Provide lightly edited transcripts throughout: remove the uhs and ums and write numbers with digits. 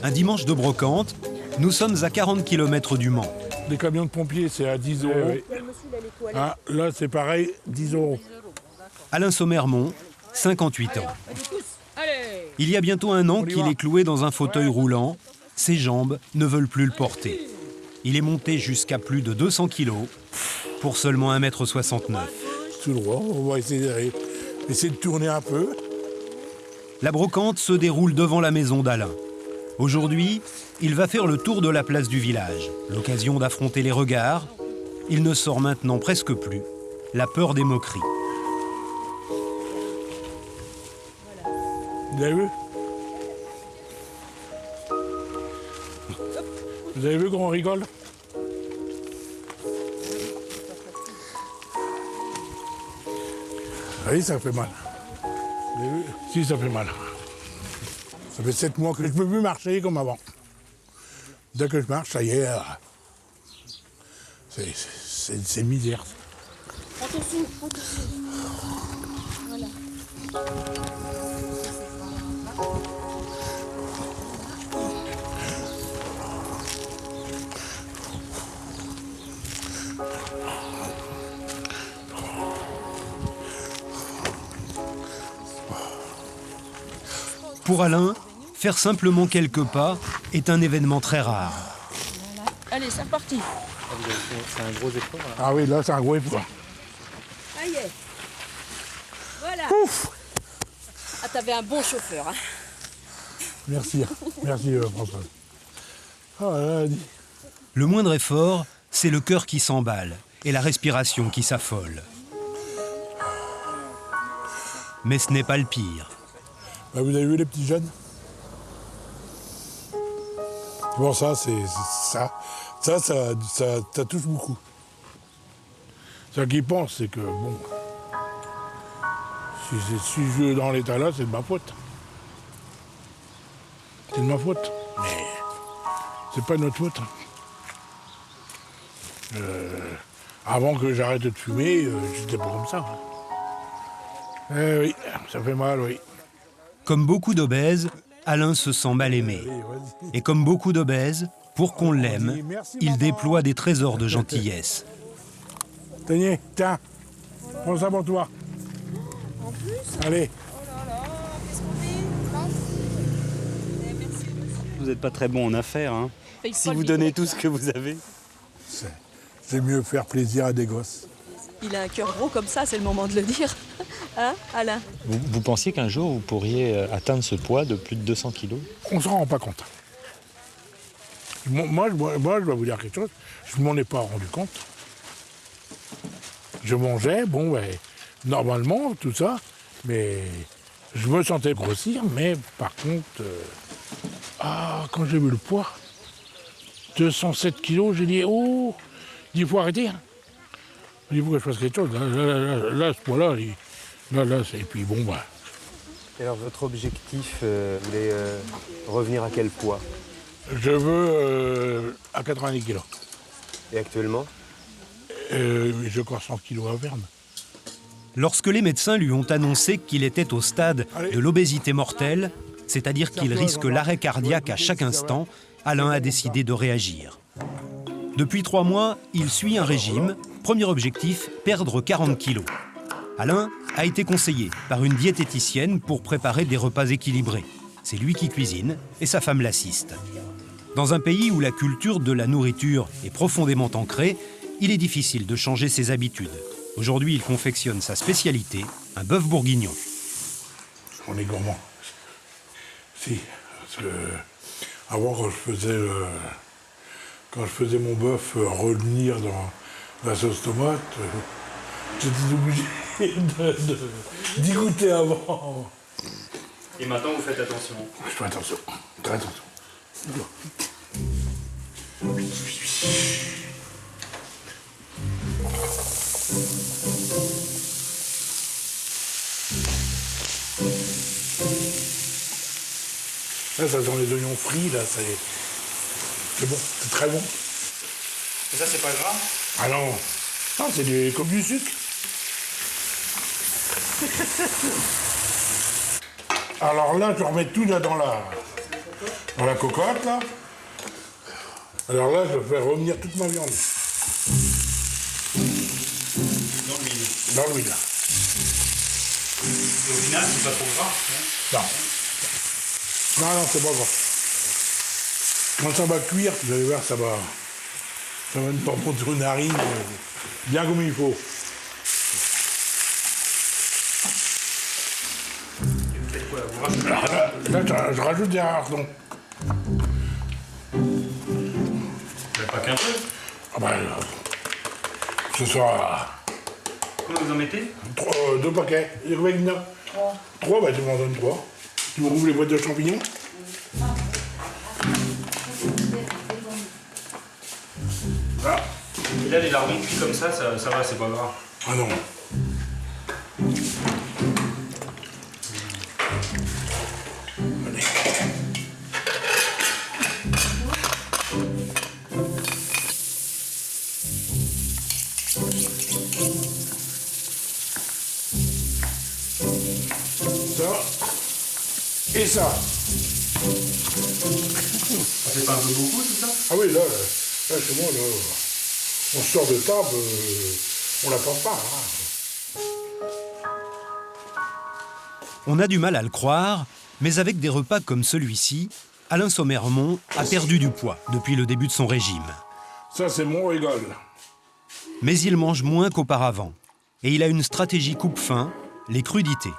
Un dimanche de brocante, nous sommes à 40 km du Mans. Les camions de pompiers, c'est à 10 euros. Ah, là, c'est pareil, 10 euros. Alain Sommermont, 58 ans. Il y a bientôt un an qu'il est cloué dans un fauteuil roulant. Ses jambes ne veulent plus le porter. Il est monté jusqu'à plus de 200 kilos pour seulement 1,69 m. Tout droit, on va essayer de tourner un peu. La brocante se déroule devant la maison d'Alain. Aujourd'hui, il va faire le tour de la place du village. L'occasion d'affronter les regards. Il ne sort maintenant presque plus. La peur des moqueries. Vous avez vu? Vous avez vu qu'on rigole? Oui, ça fait mal. Vous avez vu? Si, ça fait mal. Ça fait 7 mois que je ne peux plus marcher comme avant. Dès que je marche, ça y est. C'est misère. Prends ton souffle, prends ton souffle. Voilà. Pour Alain, faire simplement quelques pas est un événement très rare. Voilà. Allez, c'est reparti. C'est un gros effort. Là. Ah oui, là, c'est un gros effort. Ça y est. Voilà. Ouf! Ah, t'avais un bon chauffeur. Hein. Merci, merci Françoise. Ah, là, dis. Le moindre effort, c'est le cœur qui s'emballe et la respiration qui s'affole. Mais ce n'est pas le pire. Bah, vous avez vu les petits jeunes? Bon, ça, ça touche beaucoup. Ce qu'ils pensent, c'est que, bon, si je suis dans l'état là, c'est de ma faute. C'est de ma faute. Mais c'est pas notre faute. Avant que j'arrête de fumer, j'étais pas comme ça. Eh oui, ça fait mal, oui. Comme beaucoup d'obèses, Alain se sent mal aimé. Et comme beaucoup d'obèses, pour qu'on l'aime, il déploie des trésors de gentillesse. Tenez, tiens, prends ça pour toi. En plus. Allez. Oh là là, qu'est-ce qu'on fait? Merci. Vous n'êtes pas très bon en affaires, hein. Paye Si pas le vous donnez micro. tout ce que vous avez. C'est mieux faire plaisir à des gosses. Il a un cœur gros comme ça, c'est le moment de le dire. Hein, Alain? Vous pensiez qu'un jour vous pourriez atteindre ce poids de plus de 200 kilos? On ne s'en rend pas compte. Moi, je dois vous dire quelque chose, je ne m'en ai pas rendu compte. Je mangeais, bon, ouais, normalement, tout ça, mais je me sentais grossir, mais par contre, quand j'ai vu le poids, 207 kilos, j'ai dit, oh, il faut arrêter. Hein. Il faut que je fasse quelque chose. Là, ce poids-là, et puis bon, bah. Et alors, votre objectif, vous voulez revenir à quel poids? Je veux à 90 kilos. Et actuellement? Je crois 100 kilos à Verne. Lorsque les médecins lui ont annoncé qu'il était au stade de l'obésité mortelle, c'est-à-dire qu'il risque l'arrêt cardiaque à chaque instant, Alain a décidé de réagir. Depuis 3 mois, il suit un régime. Premier objectif, perdre 40 kilos. Alain a été conseillé par une diététicienne pour préparer des repas équilibrés. C'est lui qui cuisine et sa femme l'assiste. Dans un pays où la culture de la nourriture est profondément ancrée, il est difficile de changer ses habitudes. Aujourd'hui, il confectionne sa spécialité, un bœuf bourguignon. On est gourmand. Si, parce que avant, quand je faisais mon bœuf revenir dans la sauce tomate, j'étais obligé d'y goûter avant. Et maintenant, vous faites attention. Je fais attention, très attention. Là, ça sent les oignons frits, là, c'est bon, c'est très bon. Et ça, c'est pas gras? Ah non, non, c'est comme du sucre. Alors là, je remets tout là dans la... Dans la cocotte, là. Alors là, je vais faire revenir toute ma viande. Dans l'huile, là. Et au final, c'est pas trop gras. Non. Non, c'est pas gras. Quand ça va cuire, vous allez voir, ça va me tomber sur une narine bien comme il faut. Là, je rajoute des lardons. Pas qu'un peu. Ah ben, ce sera Combien vous en mettez? 2 paquets. Il y a combien de 3, bah tu m'en donnes 3. Tu me rouvres les boîtes de champignons. Voilà. Et là, les lardons cuits comme ça va, c'est pas gras. Ah non. Allez. Ça. Et ça. Ça fait pas un peu beaucoup tout ça? Ah oui, là chez moi, là, on sort de table, on la porte pas. Hein. On a du mal à le croire, mais avec des repas comme celui-ci, Alain Sommermont a perdu du poids depuis le début de son régime. Ça, c'est mon régal. Mais il mange moins qu'auparavant. Et il a une stratégie coupe-faim, les crudités.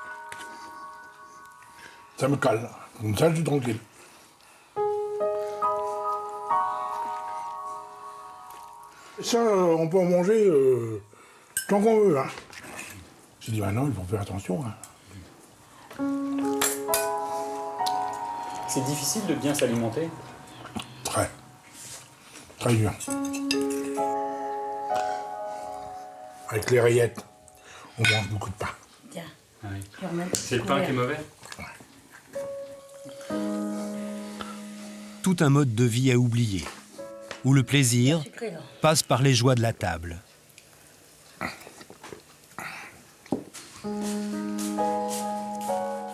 Ça me cale. Comme ça, je suis tranquille. Ça, on peut en manger tant qu'on veut. Hein. J'ai dit, maintenant, il faut faire attention. Hein. C'est difficile de bien s'alimenter. Très. Très dur. Avec les rayettes, on mange beaucoup de pain. Tiens. Ah oui. Je remets C'est le pain qui est mauvais? Tout un mode de vie à oublier, où le plaisir sucré, là. passe par les joies de la table.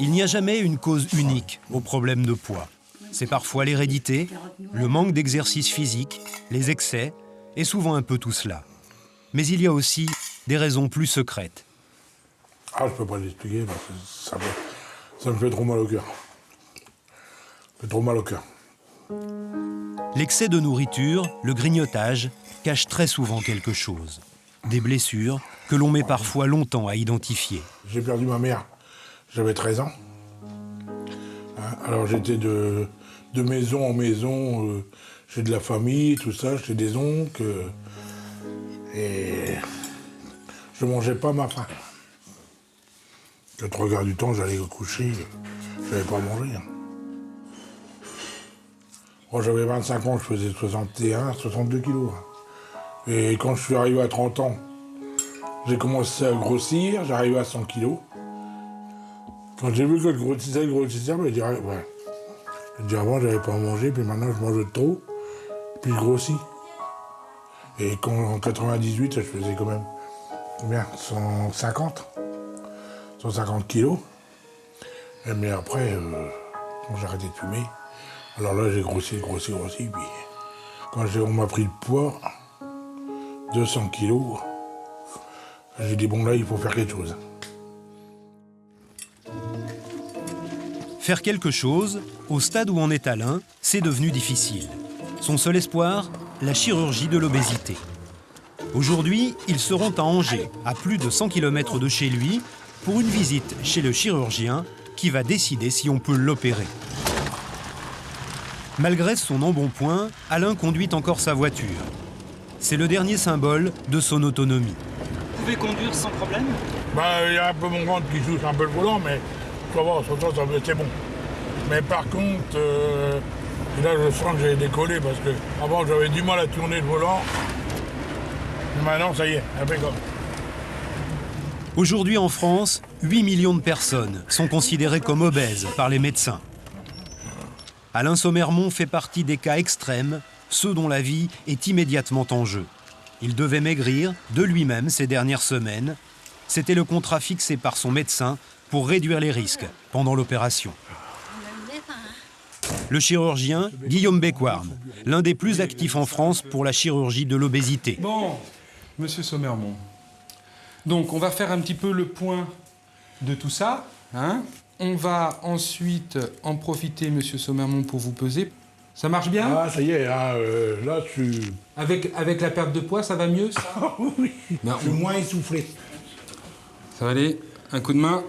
Il n'y a jamais une cause unique au problème de poids. C'est parfois l'hérédité, le manque d'exercice physique, les excès, et souvent un peu tout cela. Mais il y a aussi des raisons plus secrètes. Ah, je peux pas l'expliquer, parce que ça me fait trop mal au cœur. Ça fait trop mal au cœur. L'excès de nourriture, le grignotage, cache très souvent quelque chose. Des blessures que l'on met parfois longtemps à identifier. J'ai perdu ma mère, j'avais 13 ans. Hein, alors j'étais de maison en maison, chez de la famille, tout ça, chez des oncles. Et je mangeais pas ma faim. Le 3 quarts du temps, j'allais au coucher, je n'avais pas mangé. Hein. Quand j'avais 25 ans, je faisais 61, 62 kilos. Hein. Et quand je suis arrivé à 30 ans, j'ai commencé à grossir, j'arrivais à 100 kilos. Quand j'ai vu que je grossissais, ben, je dirais, ouais. Je dis avant, j'avais pas à manger, puis maintenant, je mange trop, puis je grossis. Et quand, en 98, je faisais quand même, combien, 150 kilos. Et mais après, quand j'ai arrêté de fumer, alors là, j'ai grossi, puis quand on m'a pris le poids, 200 kilos, j'ai dit, bon là, il faut faire quelque chose. Faire quelque chose, au stade où en est Alain, c'est devenu difficile. Son seul espoir, la chirurgie de l'obésité. Aujourd'hui, ils seront à Angers, à plus de 100 km de chez lui, pour une visite chez le chirurgien qui va décider si on peut l'opérer. Malgré son embonpoint, Alain conduit encore sa voiture. C'est le dernier symbole de son autonomie. Vous pouvez conduire sans problème? Bah, il y a un peu mon ventre qui touche un peu le volant, mais ça va, c'est bon. Mais par contre, et là je sens que j'ai décollé parce que avant j'avais du mal à tourner le volant. Et maintenant, ça y est, impeccable. Aujourd'hui en France, 8 millions de personnes sont considérées comme obèses par les médecins. Alain Sommermont fait partie des cas extrêmes, ceux dont la vie est immédiatement en jeu. Il devait maigrir de lui-même ces dernières semaines. C'était le contrat fixé par son médecin pour réduire les risques pendant l'opération. On a une lettre, hein. Le chirurgien Guillaume Becquarn, l'un des plus actifs en France pour la chirurgie de l'obésité. Bon, monsieur Sommermont. Donc, on va faire un petit peu le point de tout ça. Hein. On va ensuite en profiter, monsieur Sommermont, pour vous peser. Ça marche bien? Ah, ça y est, là, Avec la perte de poids, ça va mieux, ça? oui, Ben, je suis moins essoufflé. Ça va aller? Un coup de main?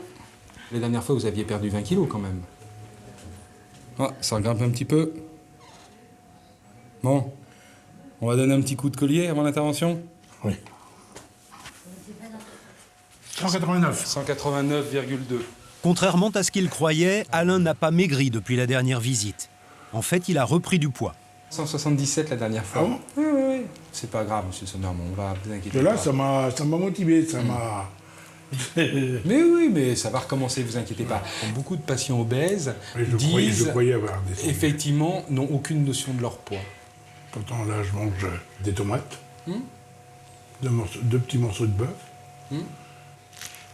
La dernière fois, vous aviez perdu 20 kilos, quand même. Ah, ça grimpe un petit peu. Bon, on va donner un petit coup de collier avant l'intervention? Oui. 189. 189,2. Contrairement à ce qu'il croyait, Alain n'a pas maigri depuis la dernière visite. En fait, il a repris du poids. 177 la dernière fois. Ah bon? Oui. C'est pas grave, monsieur Sommermont, on va vous inquiéter Et là, pas. ça m'a motivé, ça m'a... Mais oui, mais ça va recommencer, vous inquiétez pas. Beaucoup de patients obèses je disent, croyais avoir des... effectivement, n'ont aucune notion de leur poids. Pourtant, là, je mange des tomates, deux petits morceaux de bœuf.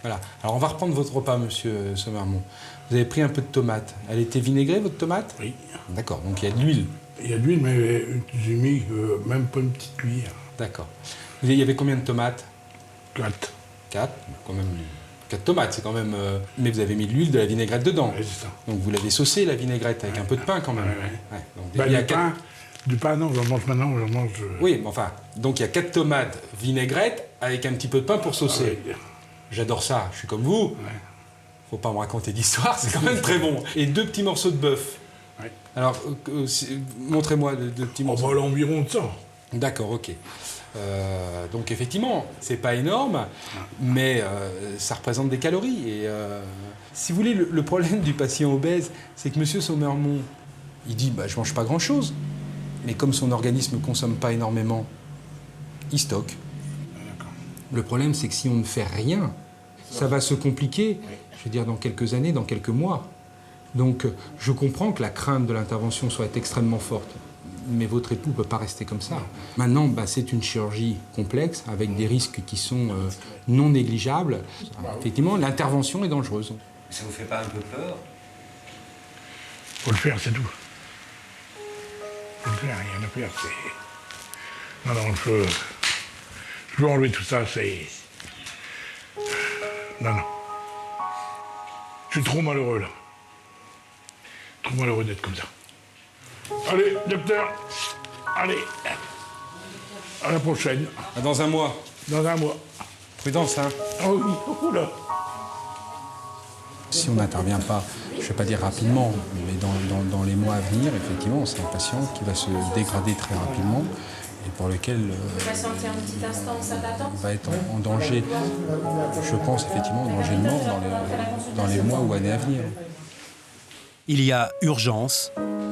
Voilà. Alors, on va reprendre votre repas, monsieur Sommermont. Vous avez pris un peu de tomate. Elle était vinaigrée, votre tomate? Oui. D'accord, donc il y a de l'huile. Il y a de l'huile, mais j'ai mis même pas une petite cuillère. D'accord. Il y avait combien de tomates? 4. 4, quand même. 4 tomates, c'est quand même... Mais vous avez mis de l'huile, de la vinaigrette dedans. Oui, c'est ça. Donc vous l'avez saucé, la vinaigrette, avec un peu de pain quand même. Ouais. Ouais, donc, Bah, il y a du pain, non, j'en mange maintenant, j'en mange... Oui, mais enfin, donc il y a 4 tomates vinaigrette avec un petit peu de pain pour saucer. oui. J'adore ça, je suis comme vous. Ouais. Faut pas me raconter d'histoire, c'est quand même très bon. Et 2 petits morceaux de bœuf. Ouais. Alors, montrez-moi 2 petits On morceaux. va à l'environ de ça. D'accord, ok. Donc effectivement, c'est pas énorme, mais ça représente des calories. Et si vous voulez, le problème du patient obèse, c'est que monsieur Sommermont, il dit bah, je mange pas grand-chose, mais comme son organisme ne consomme pas énormément, il stocke. Le problème, c'est que si on ne fait rien, ça va se compliquer, je veux dire, dans quelques années, dans quelques mois. Donc, je comprends que la crainte de l'intervention soit extrêmement forte, mais votre époux ne peut pas rester comme ça. Maintenant, bah, c'est une chirurgie complexe, avec des risques qui sont non négligeables. Effectivement, l'intervention est dangereuse. Ça vous fait pas un peu peur? Faut le faire, c'est tout. Faut le faire, rien à faire, c'est... Non, je veux enlever tout ça, c'est... Non. Je suis trop malheureux, là. Trop malheureux d'être comme ça. Allez, docteur. Allez. À la prochaine. Dans un mois. Dans un mois. Prudence, hein. Oh oui, oula. Si on n'intervient pas, je ne vais pas dire rapidement, mais dans les mois à venir, effectivement, c'est un patient qui va se dégrader très rapidement et pour lequel va être en danger, je pense effectivement, en danger de mort dans les mois ou années à venir. Il y a urgence.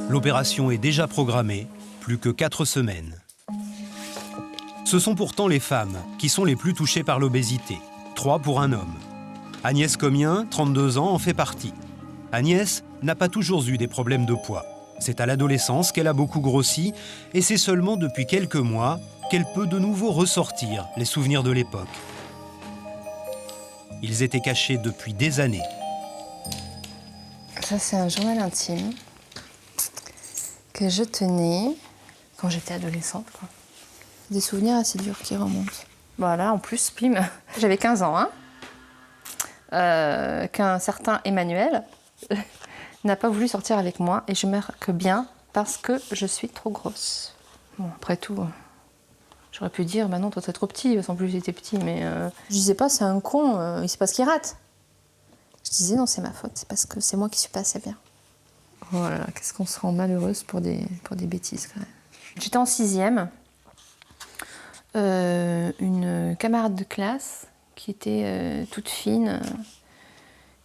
L'opération est déjà programmée, plus que 4 semaines. Ce sont pourtant les femmes qui sont les plus touchées par l'obésité, 3 pour un homme. Agnès Comien, 32 ans, en fait partie. Agnès n'a pas toujours eu des problèmes de poids. C'est à l'adolescence qu'elle a beaucoup grossi et c'est seulement depuis quelques mois qu'elle peut de nouveau ressortir les souvenirs de l'époque. Ils étaient cachés depuis des années. Ça, c'est un journal intime que je tenais quand j'étais adolescente, quoi. Des souvenirs assez durs qui remontent. Voilà, en plus, pim, j'avais 15 ans, hein. Qu'un certain Emmanuel n'a pas voulu sortir avec moi et je marque bien parce que je suis trop grosse. Bon, après tout, j'aurais pu dire, bah non, toi t'es trop petit, parce qu'en plus j'étais petit, mais je disais pas, c'est un con, il sait pas ce qu'il rate. Je disais, non, c'est ma faute, c'est parce que c'est moi qui suis pas assez bien. Voilà, qu'est-ce qu'on se rend malheureuse pour des bêtises, quand même. J'étais en 6e. Une camarade de classe qui était toute fine,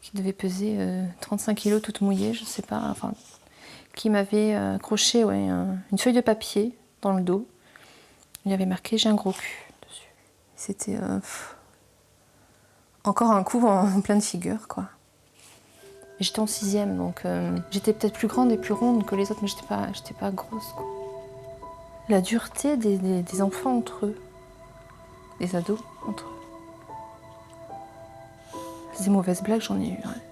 qui devait peser 35 kilos, toute mouillée, je sais pas, enfin, qui m'avait accroché une feuille de papier dans le dos. Il y avait marqué « J'ai un gros cul » dessus. C'était encore un coup en pleine figure, quoi. J'étais en 6e, donc j'étais peut-être plus grande et plus ronde que les autres, mais j'étais pas grosse, quoi. La dureté des enfants entre eux, des ados entre eux. Des mauvaises blagues, j'en ai eu. Ouais.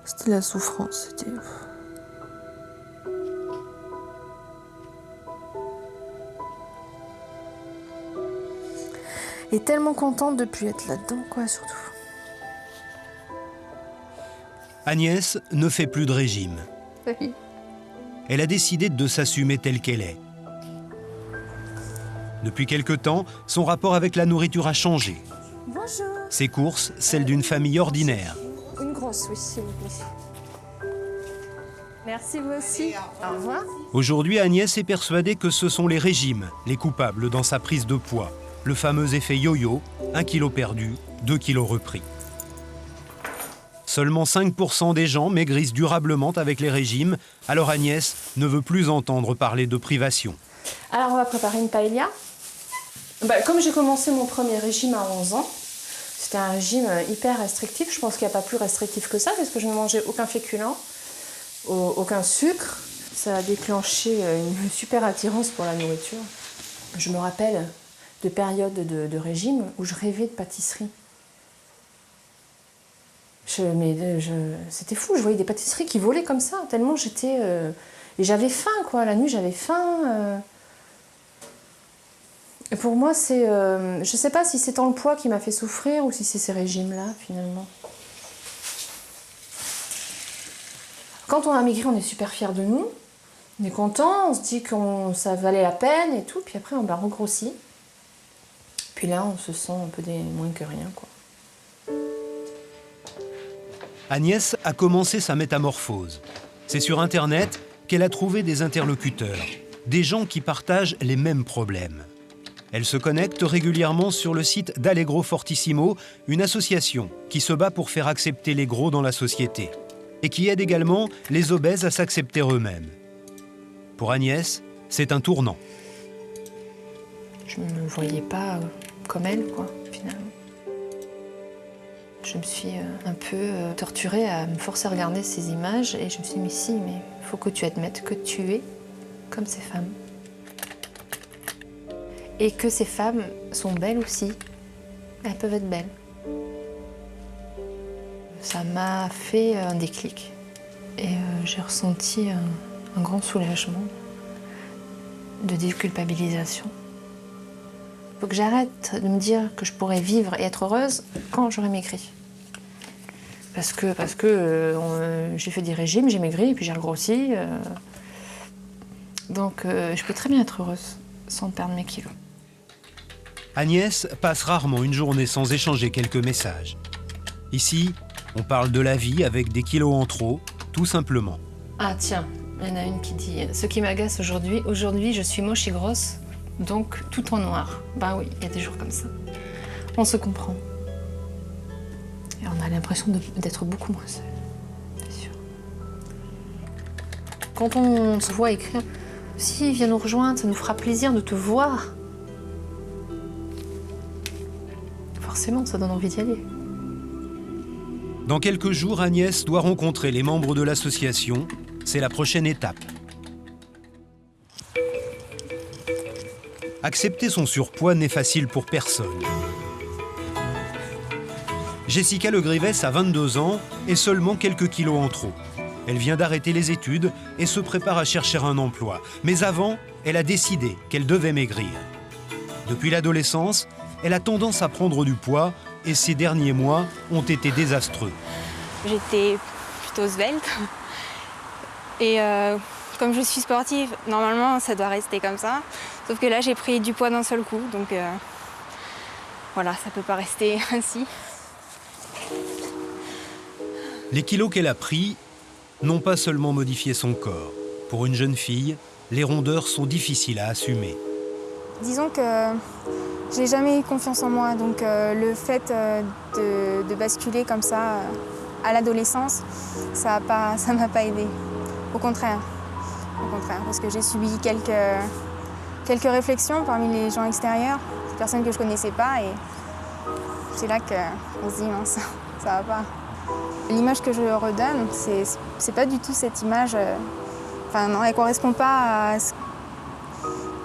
C'était la souffrance, c'était... Et tellement contente de plus être là-dedans, quoi, surtout. Agnès ne fait plus de régime. Oui. Elle a décidé de s'assumer telle qu'elle est. Depuis quelque temps, son rapport avec la nourriture a changé. Bonjour. Ses courses, celles d'une famille ordinaire. Une grosse, oui, s'il vous plaît. Merci, vous aussi. Au revoir. Aujourd'hui, Agnès est persuadée que ce sont les régimes les coupables dans sa prise de poids. Le fameux effet yo-yo, 1 kilo perdu, 2 kilos repris. Seulement 5% des gens maigrissent durablement avec les régimes, alors Agnès ne veut plus entendre parler de privation. Alors, on va préparer une paella. Comme j'ai commencé mon premier régime à 11 ans, c'était un régime hyper restrictif. Je pense qu'il n'y a pas plus restrictif que ça, parce que je ne mangeais aucun féculent, aucun sucre. Ça a déclenché une super attirance pour la nourriture. Je me rappelle de périodes de régime où je rêvais de pâtisserie. C'était fou, je voyais des pâtisseries qui volaient comme ça, tellement j'étais... Et j'avais faim, quoi. La nuit, j'avais faim. Et pour moi, c'est... je sais pas si c'est tant le poids qui m'a fait souffrir ou si c'est ces régimes-là, finalement. Quand on a maigri, on est super fiers de nous. On est content, on se dit que ça valait la peine et tout. Puis après, on regrossit. Puis là, on se sent un peu moins que rien, quoi. Agnès a commencé sa métamorphose. C'est sur Internet qu'elle a trouvé des interlocuteurs, des gens qui partagent les mêmes problèmes. Elle se connecte régulièrement sur le site d'Allegro Fortissimo, une association qui se bat pour faire accepter les gros dans la société et qui aide également les obèses à s'accepter eux-mêmes. Pour Agnès, c'est un tournant. Je ne me voyais pas comme elle, quoi, finalement. Je me suis un peu torturée à me forcer à regarder ces images et je me suis dit, mais si, mais il faut que tu admettes que tu es comme ces femmes. Et que ces femmes sont belles aussi. Elles peuvent être belles. Ça m'a fait un déclic. Et j'ai ressenti un grand soulagement de déculpabilisation. Il faut que j'arrête de me dire que je pourrais vivre et être heureuse quand j'aurai maigri. Parce que j'ai fait des régimes, j'ai maigri et puis j'ai regrossi. Donc je peux très bien être heureuse sans perdre mes kilos. Agnès passe rarement une journée sans échanger quelques messages. Ici, on parle de la vie avec des kilos en trop, tout simplement. Ah tiens, il y en a une qui dit « Ce qui m'agace aujourd'hui, je suis moche et grosse, donc tout en noir. » Ben oui, il y a des jours comme ça. On se comprend. Et on a l'impression d'être beaucoup moins seul, c'est sûr. Quand on se voit écrire « Si, viens nous rejoindre, ça nous fera plaisir de te voir. » Forcément, ça donne envie d'y aller. Dans quelques jours, Agnès doit rencontrer les membres de l'association. C'est la prochaine étape. Accepter son surpoids n'est facile pour personne. Jessica Le Grives a 22 ans et seulement quelques kilos en trop. Elle vient d'arrêter les études et se prépare à chercher un emploi. Mais avant, elle a décidé qu'elle devait maigrir. Depuis l'adolescence, elle a tendance à prendre du poids et ces derniers mois ont été désastreux. J'étais plutôt svelte. Et comme je suis sportive, normalement, ça doit rester comme ça. Sauf que là, j'ai pris du poids d'un seul coup. Donc voilà, ça peut pas rester ainsi. Les kilos qu'elle a pris n'ont pas seulement modifié son corps. Pour une jeune fille, les rondeurs sont difficiles à assumer. Disons que j'ai jamais eu confiance en moi, donc le fait de basculer comme ça à l'adolescence, ça m'a pas aidée. Au contraire, parce que j'ai subi quelques réflexions parmi les gens extérieurs, des personnes que je connaissais pas, et c'est là qu'on se dit mince, ça va pas. L'image que je redonne, c'est pas du tout cette image. Enfin non, elle correspond pas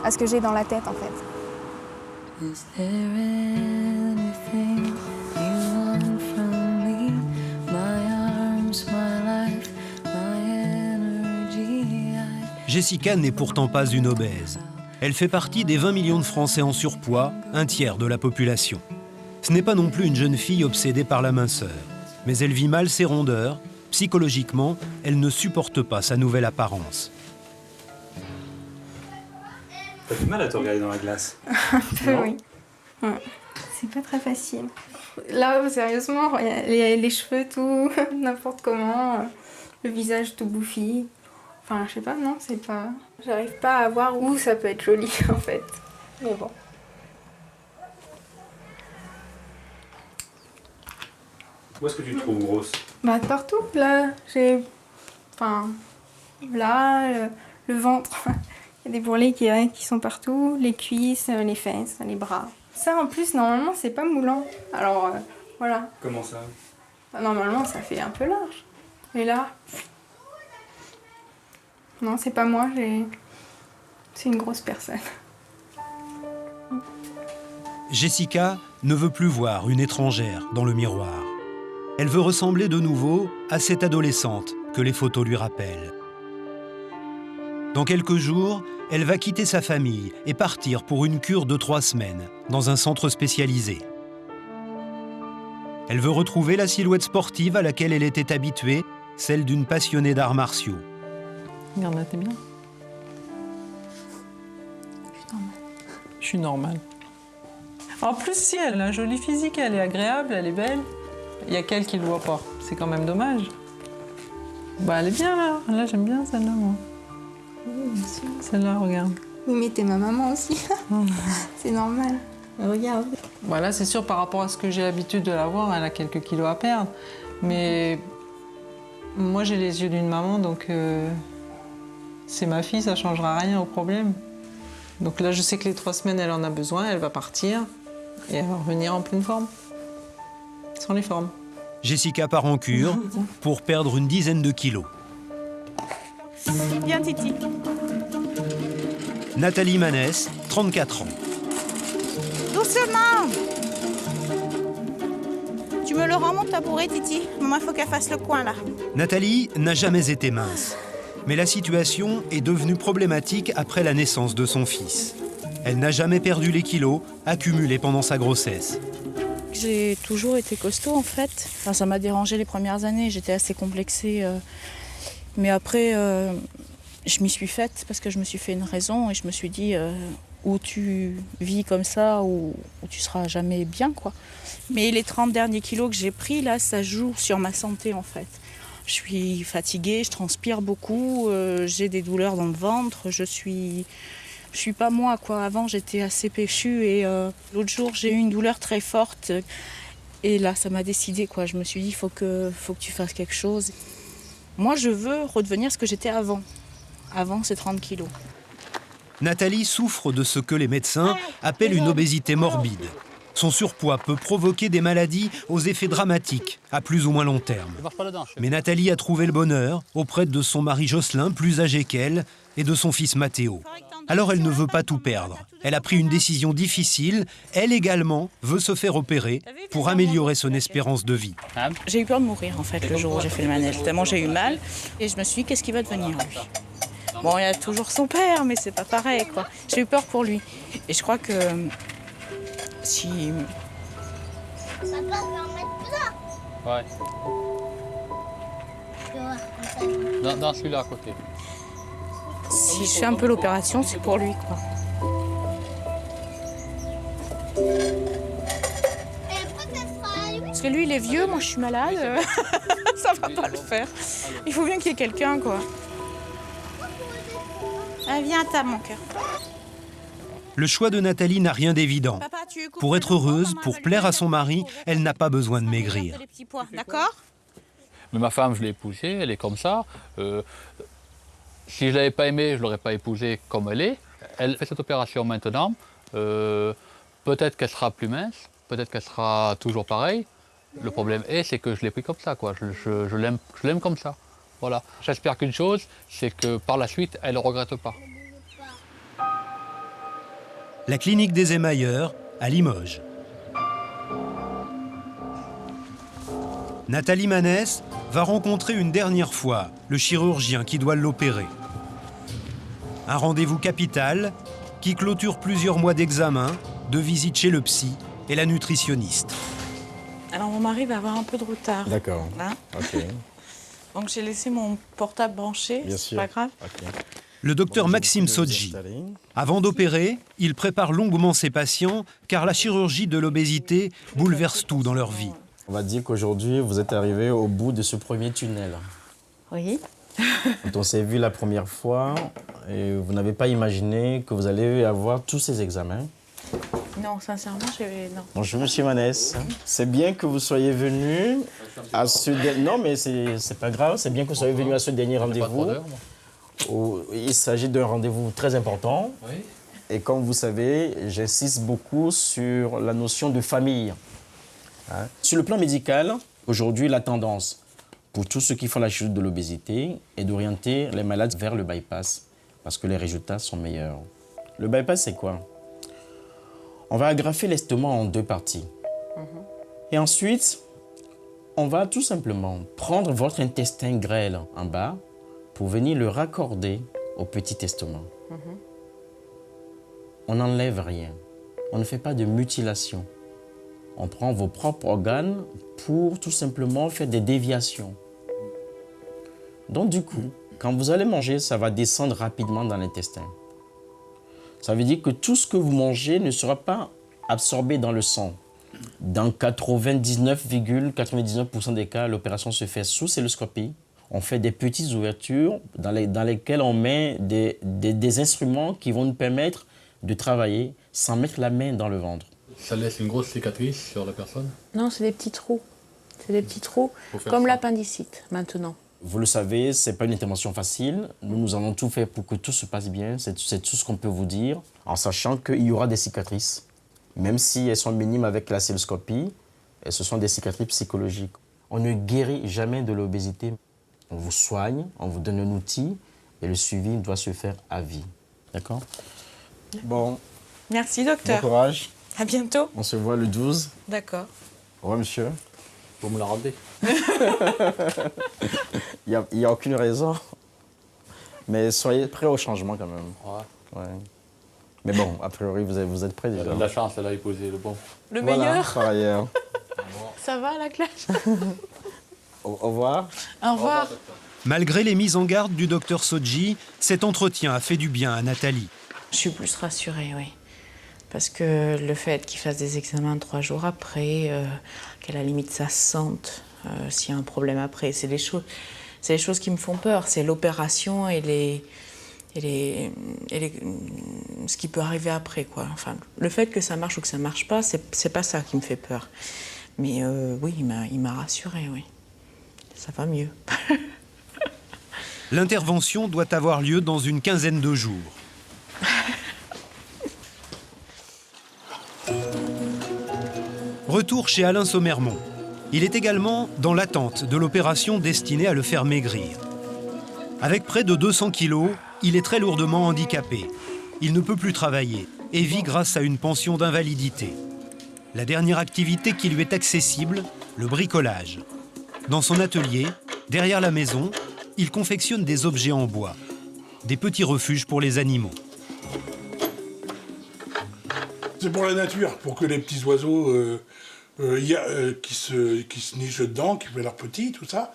à ce que j'ai dans la tête en fait. Is there anything you want from me? My arms, my life. Jessica n'est pourtant pas une obèse. Elle fait partie des 20 millions de Français en surpoids, un tiers de la population. Ce n'est pas non plus une jeune fille obsédée par la minceur, mais elle vit mal ses rondeurs. Psychologiquement, elle ne supporte pas sa nouvelle apparence. T'as du mal à te regarder dans la glace. Un peu, oui. Ouais. C'est pas très facile. Là, sérieusement, les cheveux tout, n'importe comment, le visage tout bouffi. Enfin, je sais pas, non, c'est pas... J'arrive pas à voir où ça peut être joli, en fait. Mais bon. Où est-ce que tu te trouves grosse? Bah, partout, là, j'ai... Enfin, là, le ventre. Il y a des bourrelets qui sont partout, les cuisses, les fesses, les bras. Ça, en plus, normalement, c'est pas moulant. Alors, voilà. Comment ça? Bah, normalement, ça fait un peu large. Et là... Non, c'est pas moi, c'est une grosse personne. Jessica ne veut plus voir une étrangère dans le miroir. Elle veut ressembler de nouveau à cette adolescente que les photos lui rappellent. Dans quelques jours, elle va quitter sa famille et partir pour une cure de 3 semaines dans un centre spécialisé. Elle veut retrouver la silhouette sportive à laquelle elle était habituée, celle d'une passionnée d'arts martiaux. Regarde, t'es bien. Je suis normale. En plus, si, elle a un joli physique, elle est agréable, elle est belle. Il y a qu'elle qui le voit pas. C'est quand même dommage. Bah, elle est bien, là. Là, j'aime bien celle-là, moi. Celle-là, regarde. Oui, mais t'es ma maman aussi. C'est normal. Regarde. Voilà, c'est sûr, par rapport à ce que j'ai l'habitude de la voir, elle a quelques kilos à perdre. Mais moi, j'ai les yeux d'une maman, donc c'est ma fille, ça changera rien au problème. Donc là, je sais que les 3 semaines, elle en a besoin, elle va partir et elle va revenir en pleine forme. Sans les formes. Jessica part en cure pour perdre une dizaine de kilos. Viens, Titi. Nathalie Manès, 34 ans. Doucement. Tu me le rends, mon tabouret, Titi? Maman, il faut qu'elle fasse le coin, là. Nathalie n'a jamais été mince. Mais la situation est devenue problématique après la naissance de son fils. Elle n'a jamais perdu les kilos accumulés pendant sa grossesse. J'ai toujours été costaud en fait. Enfin, ça m'a dérangé les premières années, j'étais assez complexée. Mais après, je m'y suis faite parce que je me suis fait une raison et je me suis dit où tu vis comme ça, ou tu seras jamais bien, quoi. Mais les 30 derniers kilos que j'ai pris, là, ça joue sur ma santé en fait. Je suis fatiguée, je transpire beaucoup, j'ai des douleurs dans le ventre, je suis pas moi, quoi. Avant, j'étais assez péchue et l'autre jour, j'ai eu une douleur très forte. Et là, ça m'a décidé, quoi. Je me suis dit, il faut que tu fasses quelque chose. Moi, je veux redevenir ce que j'étais avant ces 30 kilos. Nathalie souffre de ce que les médecins appellent une obésité morbide. Son surpoids peut provoquer des maladies aux effets dramatiques, à plus ou moins long terme. Mais Nathalie a trouvé le bonheur auprès de son mari Jocelyn, plus âgé qu'elle, et de son fils Mathéo. Alors elle ne veut pas tout perdre. Elle a pris une décision difficile. Elle également veut se faire opérer pour améliorer son espérance de vie. J'ai eu peur de mourir, en fait, le jour où j'ai fait le manège. Tellement j'ai eu mal. Et je me suis dit, qu'est-ce qu'il va devenir, lui? Bon, il y a toujours son père, mais c'est pas pareil, quoi. J'ai eu peur pour lui. Et je crois que si... Papa, je vais en mettre plein. Ouais. Dans celui-là à côté. Si je fais un peu l'opération, c'est pour lui, quoi. Parce que lui, il est vieux, moi je suis malade. Ça va pas le faire. Il faut bien qu'il y ait quelqu'un, quoi. Viens à table, mon cœur. Le choix de Nathalie n'a rien d'évident. Pour être heureuse, pour plaire à son mari, elle n'a pas besoin de maigrir. D'accord? Mais ma femme, je l'ai épousée, elle est comme ça. Si je ne l'avais pas aimée, je ne l'aurais pas épousée comme elle est. Elle fait cette opération maintenant. Peut-être qu'elle sera plus mince, peut-être qu'elle sera toujours pareille. Le problème c'est que je l'ai pris comme ça, quoi. Je l'aime comme ça. Voilà. J'espère qu'une chose, c'est que par la suite, elle ne regrette pas. La clinique des émailleurs à Limoges. Nathalie Manès va rencontrer une dernière fois le chirurgien qui doit l'opérer. Un rendez-vous capital qui clôture plusieurs mois d'examen, de visite chez le psy et la nutritionniste. Alors mon mari va avoir un peu de retard. D'accord. Hein, Ok. donc j'ai laissé mon portable branché, Bien c'est sûr. pas grave. Ok. Le docteur Maxime Sodji. Avant d'opérer, il prépare longuement ses patients car la chirurgie de l'obésité bouleverse tout dans leur vie. On va dire qu'aujourd'hui, vous êtes arrivé au bout de ce premier tunnel. Oui. Quand on s'est vu la première fois, et vous n'avez pas imaginé que vous allez avoir tous ces examens. Non, sincèrement, non. Bonjour, monsieur Manès. C'est bien que vous soyez venu à ce... Non, mais c'est pas grave. C'est bien que vous soyez venu à ce dernier rendez-vous. Il s'agit d'un rendez-vous très important. Oui. Et comme vous savez, j'insiste beaucoup sur la notion de famille. Hein. Sur le plan médical, aujourd'hui, la tendance pour tous ceux qui font la chirurgie de l'obésité est d'orienter les malades vers le bypass parce que les résultats sont meilleurs. Le bypass, c'est quoi? On va agrafer l'estomac en 2 parties. Et ensuite, on va tout simplement prendre votre intestin grêle en bas pour venir le raccorder au petit estomac. On n'enlève rien. On ne fait pas de mutilation. On prend vos propres organes pour tout simplement faire des déviations. Donc du coup, quand vous allez manger, ça va descendre rapidement dans l'intestin. Ça veut dire que tout ce que vous mangez ne sera pas absorbé dans le sang. Dans 99,99% des cas, l'opération se fait sous celluloscopie. On fait des petites ouvertures dans lesquelles on met des instruments qui vont nous permettre de travailler sans mettre la main dans le ventre. Ça laisse une grosse cicatrice sur la personne? Non, c'est des petits trous. C'est des petits trous, comme l'appendicite, maintenant. Vous le savez, ce n'est pas une intervention facile. Nous avons tout fait pour que tout se passe bien. C'est tout ce qu'on peut vous dire, en sachant qu'il y aura des cicatrices. Même si elles sont minimes avec la celluloscopie, ce sont des cicatrices psychologiques. On ne guérit jamais de l'obésité. On vous soigne, on vous donne un outil, et le suivi doit se faire à vie. D'accord? Bon. Merci, docteur. Bon courage. À bientôt. On se voit le 12. D'accord. Au revoir, monsieur. Vous me la rendez. Il n'y a aucune raison. Mais soyez prêts au changement quand même. Ouais. Mais bon, a priori, vous êtes prêts déjà. Elle a de la chance, elle a épousé le bon. Le voilà, meilleur. Par ailleurs. Ça va, la classe? Au revoir. Au revoir. Malgré les mises en garde du docteur Sodji, cet entretien a fait du bien à Nathalie. Je suis plus rassurée, oui. Parce que le fait qu'il fasse des examens 3 jours après, qu'à la limite ça se sente, s'il y a un problème après, c'est les choses qui me font peur. C'est l'opération et ce qui peut arriver après, quoi. Enfin, le fait que ça marche ou que ça marche pas, c'est pas ça qui me fait peur. Mais oui, il m'a rassurée, oui. Ça va mieux. L'intervention doit avoir lieu dans une quinzaine de jours. Retour chez Alain Sommermont. Il est également dans l'attente de l'opération destinée à le faire maigrir. Avec près de 200 kilos, il est très lourdement handicapé. Il ne peut plus travailler et vit grâce à une pension d'invalidité. La dernière activité qui lui est accessible, le bricolage. Dans son atelier, derrière la maison, il confectionne des objets en bois, des petits refuges pour les animaux. C'est pour la nature, pour que les petits oiseaux qui se nichent dedans, qui font leurs petits, tout ça.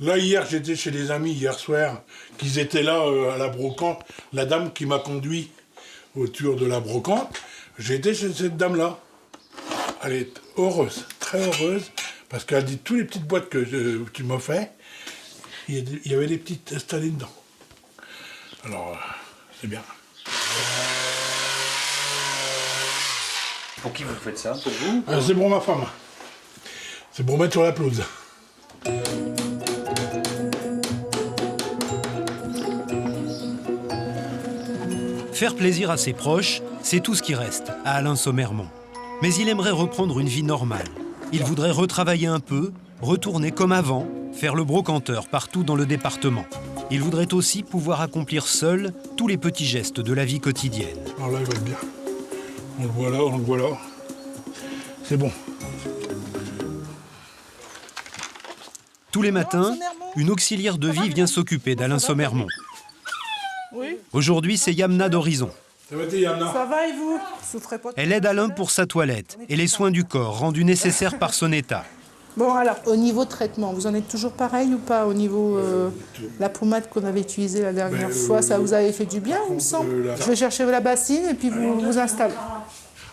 Là, hier, j'étais chez des amis, hier soir, qu'ils étaient là à la brocante. La dame qui m'a conduit autour de la brocante, j'étais chez cette dame-là. Elle est heureuse, très heureuse, parce qu'elle dit toutes les petites boîtes que tu m'as fait, il y avait des petites installées dedans. Alors, c'est bien. Pour qui vous faites ça? Pour vous? C'est pour ma femme. C'est pour mettre sur la pelouse. Faire plaisir à ses proches, c'est tout ce qui reste à Alain Sommermont. Mais il aimerait reprendre une vie normale. Il voudrait retravailler un peu, retourner comme avant, faire le brocanteur partout dans le département. Il voudrait aussi pouvoir accomplir seul tous les petits gestes de la vie quotidienne. Alors là, il va être bien. On le voit là, on le voit là. C'est bon. Tous les matins, une auxiliaire de vie vient s'occuper d'Alain Sommermont. Oui. Aujourd'hui, c'est Yamna d'Horizon. Ça va, Yamna? Ça va et vous? Souffrez pas. Elle aide Alain pour sa toilette et les soins du corps rendus nécessaires par son état. Bon alors, au niveau traitement, vous en êtes toujours pareil ou pas? Au niveau la pommade qu'on avait utilisée la dernière fois, ça vous avait fait du bien, il me semble. Je vais chercher la bassine et puis vous vous installez.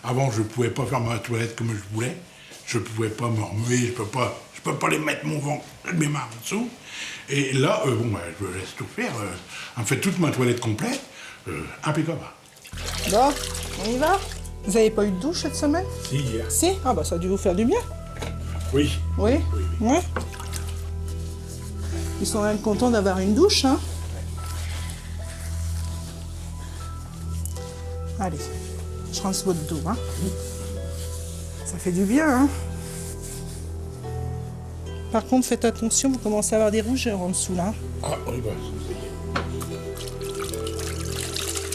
Avant, je ne pouvais pas faire ma toilette comme je voulais. Je ne pouvais pas me remuer, je peux pas les mettre mes mains en dessous. Et là, je me laisse tout faire. Elle me fait toute ma toilette complète, impeccable. Bon, on y va? Vous n'avez pas eu de douche cette semaine? Si, hier. Si? Ah bah ça a dû vous faire du bien. Oui. Oui? Oui. Ils sont même contents d'avoir une douche, hein? Allez, je rince votre dos, hein? Ça fait du bien, hein? Par contre, faites attention, vous commencez à avoir des rougeurs en dessous, là. Ah, oui, bah,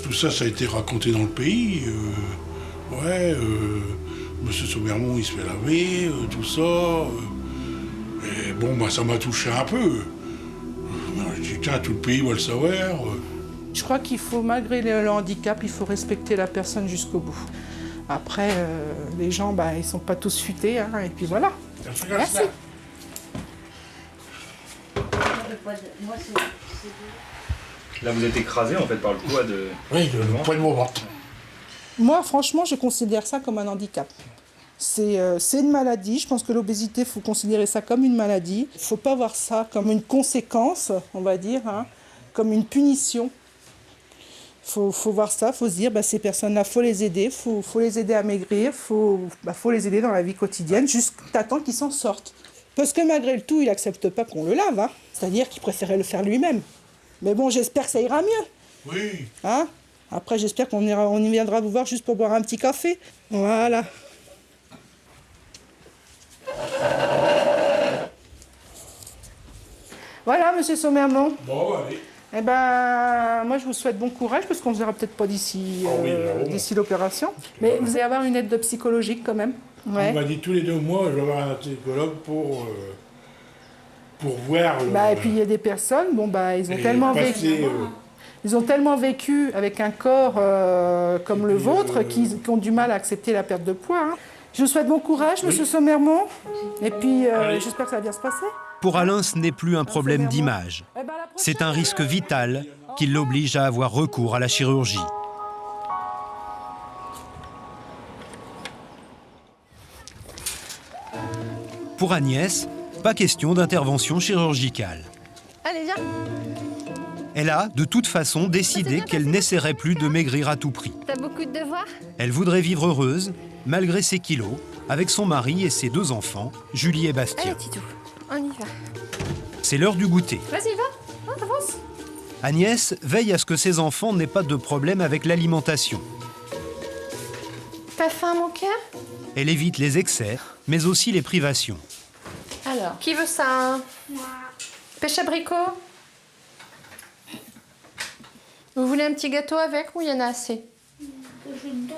tout ça, ça a été raconté dans le pays. Monsieur Sauvermont, il se fait laver, tout ça. Et bon, bah, ça m'a touché un peu. Je dis, tiens, tout le pays va le savoir. Je crois qu'il faut, malgré le handicap, il faut respecter la personne jusqu'au bout. Après, les gens, bah, ils sont pas tous futés, hein, et puis voilà. Merci. Là, vous êtes écrasé en fait par le poids de. Oui, le poids de mon ventre. Moi, franchement, je considère ça comme un handicap. C'est une maladie. Je pense que l'obésité, il faut considérer ça comme une maladie. Il ne faut pas voir ça comme une conséquence, on va dire, hein, comme une punition. Il faut voir ça, il faut se dire, bah, ces personnes-là, il faut les aider. Faut les aider à maigrir, faut les aider dans la vie quotidienne, jusqu'à temps qu'ils s'en sortent. Parce que malgré le tout, il n'accepte pas qu'on le lave. Hein. C'est-à-dire qu'il préférait le faire lui-même. Mais bon, j'espère que ça ira mieux. Oui. Hein? Après, j'espère qu'on y viendra vous voir juste pour boire un petit café. Voilà. Voilà, monsieur Sauvermont. Bon, allez. Eh ben, moi, je vous souhaite bon courage, parce qu'on ne se verra peut-être pas d'ici l'opération. Mais vous allez avoir une aide de psychologique quand même. Ouais. On m'a dit tous les 2 mois, je vais avoir un psychologue pour voir... Bah, et puis, il y a des personnes, bon, bah, ils ont tellement vécu... Ils ont tellement vécu avec un corps comme le vôtre qu'ils ont du mal à accepter la perte de poids. Hein. Je vous souhaite bon courage, monsieur Sauvermont. Et puis, j'espère que ça va bien se passer. Pour Alain, ce n'est plus un problème d'image. C'est un risque vital qui l'oblige à avoir recours à la chirurgie. Pour Agnès, pas question d'intervention chirurgicale. Allez, viens. Elle a, de toute façon, décidé qu'elle n'essaierait plus de maigrir à tout prix. T'as beaucoup de devoirs? Elle voudrait vivre heureuse, malgré ses kilos, avec son mari et ses 2 enfants, Julie et Bastien. Allez, Titou, on y va. C'est l'heure du goûter. Vas-y, va, avance. Agnès veille à ce que ses enfants n'aient pas de problème avec l'alimentation. T'as faim, mon cœur? Elle évite les excès, mais aussi les privations. Alors, qui veut ça? Moi. Pêche abricot? Vous voulez un petit gâteau avec ou il y en a assez?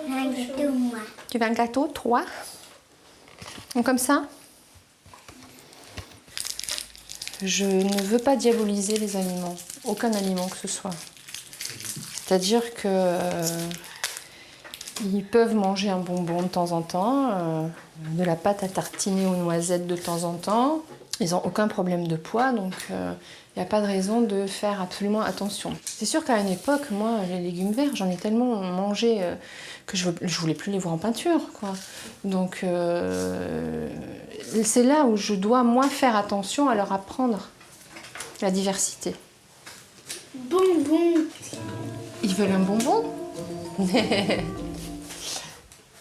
Un gâteau, moi. Tu veux un gâteau? 3? Donc comme ça? Je ne veux pas diaboliser les aliments, aucun aliment que ce soit. C'est-à-dire que ils peuvent manger un bonbon de temps en temps, de la pâte à tartiner aux noisettes de temps en temps. Ils n'ont aucun problème de poids, donc il n'y a pas de raison de faire absolument attention. C'est sûr qu'à une époque, moi, les légumes verts, j'en ai tellement mangé que je ne voulais plus les voir en peinture, quoi. Donc c'est là où je dois, moi, faire attention à leur apprendre la diversité. Bonbon. Ils veulent un bonbon?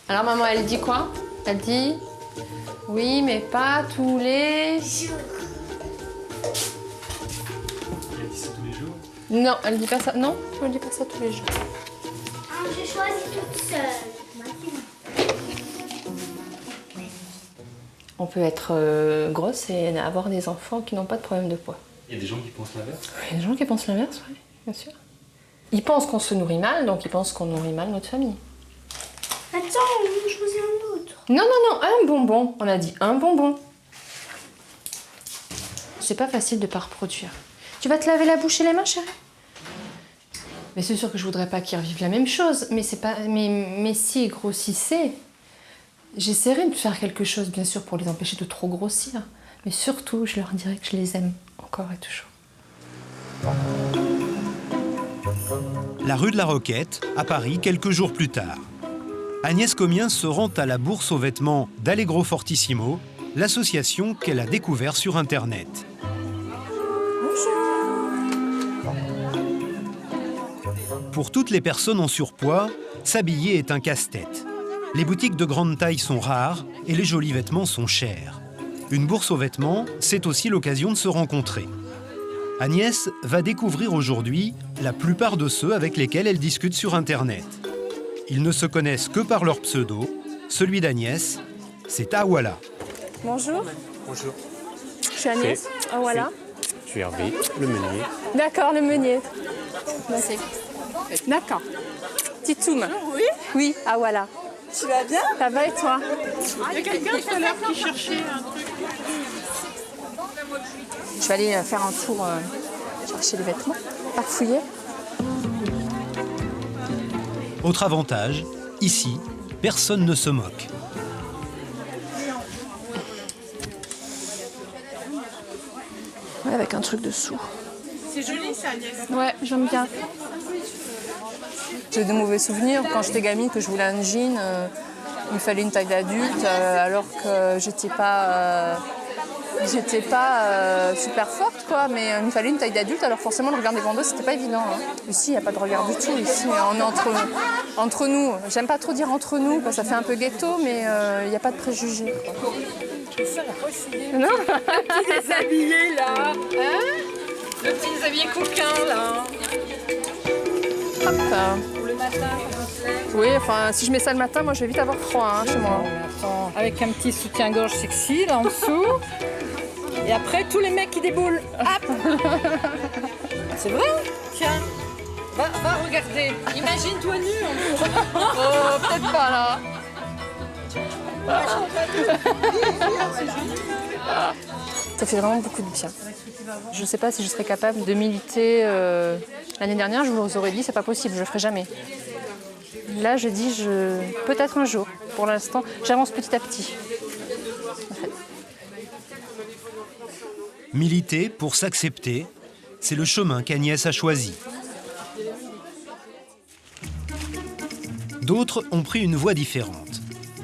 Alors maman, elle dit quoi? Elle dit oui, mais pas tous les jours. Elle dit ça tous les jours? Non, elle dit pas ça. Non, elle dit pas ça tous les jours. Ah, j'ai choisi toute seule. On peut être grosse et avoir des enfants qui n'ont pas de problème de poids. Il y a des gens qui pensent l'inverse? Il y a des gens qui pensent l'inverse, oui, bien sûr. Ils pensent qu'on se nourrit mal, donc ils pensent qu'on nourrit mal notre famille. Attends, je choisis un autre. Non, non, non, un bonbon. On a dit un bonbon. C'est pas facile de pas reproduire. Tu vas te laver la bouche et les mains, chérie? Mais c'est sûr que je voudrais pas qu'ils revivent la même chose. Mais c'est pas. Mais s'ils grossissaient, j'essaierai de faire quelque chose, bien sûr, pour les empêcher de trop grossir. Mais surtout, je leur dirais que je les aime encore et toujours. La rue de la Roquette, à Paris, quelques jours plus tard. Agnès Commien se rend à la bourse aux vêtements d'Allegro Fortissimo, l'association qu'elle a découvert sur Internet. Pour toutes les personnes en surpoids, s'habiller est un casse-tête. Les boutiques de grande taille sont rares et les jolis vêtements sont chers. Une bourse aux vêtements, c'est aussi l'occasion de se rencontrer. Agnès va découvrir aujourd'hui la plupart de ceux avec lesquels elle discute sur Internet. Ils ne se connaissent que par leur pseudo. Celui d'Agnès, c'est Awala. Bonjour. Bonjour. Je suis Agnès. Awala. Je suis Hervé, le meunier. D'accord, le meunier. Merci. D'accord. Titoum. Oui. Oui, Awala. Tu vas bien? Ça va et toi? Il y a quelqu'un tout à l'heure qui cherchait un truc. Je vais aller faire un tour chercher les vêtements, pas fouiller. Autre avantage, ici, personne ne se moque. Ouais, avec un truc dessous. C'est joli ça, Agnès. Ouais, j'aime bien. J'ai de mauvais souvenirs. Quand j'étais gamine, que je voulais un jean, il me fallait une taille d'adulte, alors que j'étais pas super forte, quoi. Mais il me fallait une taille d'adulte, alors forcément, le regard des vendeuses, c'était pas évident. Hein. Ici, il n'y a pas de regard du tout. Ici, on est entre nous. J'aime pas trop dire entre nous, parce que ça fait un peu ghetto, mais il n'y a pas de préjugés. Ça, la possible. Non. Le petit déshabillé, là. Hein? Le petit déshabillé coquin, là. Hop. Le matin, quand on se lève. Oui, enfin, si je mets ça le matin, moi, je vais vite avoir froid, chez moi. Avec un petit soutien-gorge sexy là en dessous. Et après, tous les mecs qui déboulent. Hop. C'est vrai? Tiens, va regarder. Imagine-toi nu. Oh, peut-être pas là. Ça fait vraiment beaucoup de bien. Je ne sais pas si je serais capable de militer. L'année dernière, je vous aurais dit, c'est pas possible, je le ferai jamais. Là, je dis, peut-être un jour. Pour l'instant, j'avance petit à petit. En fait. Militer pour s'accepter, c'est le chemin qu'Agnès a choisi. D'autres ont pris une voie différente.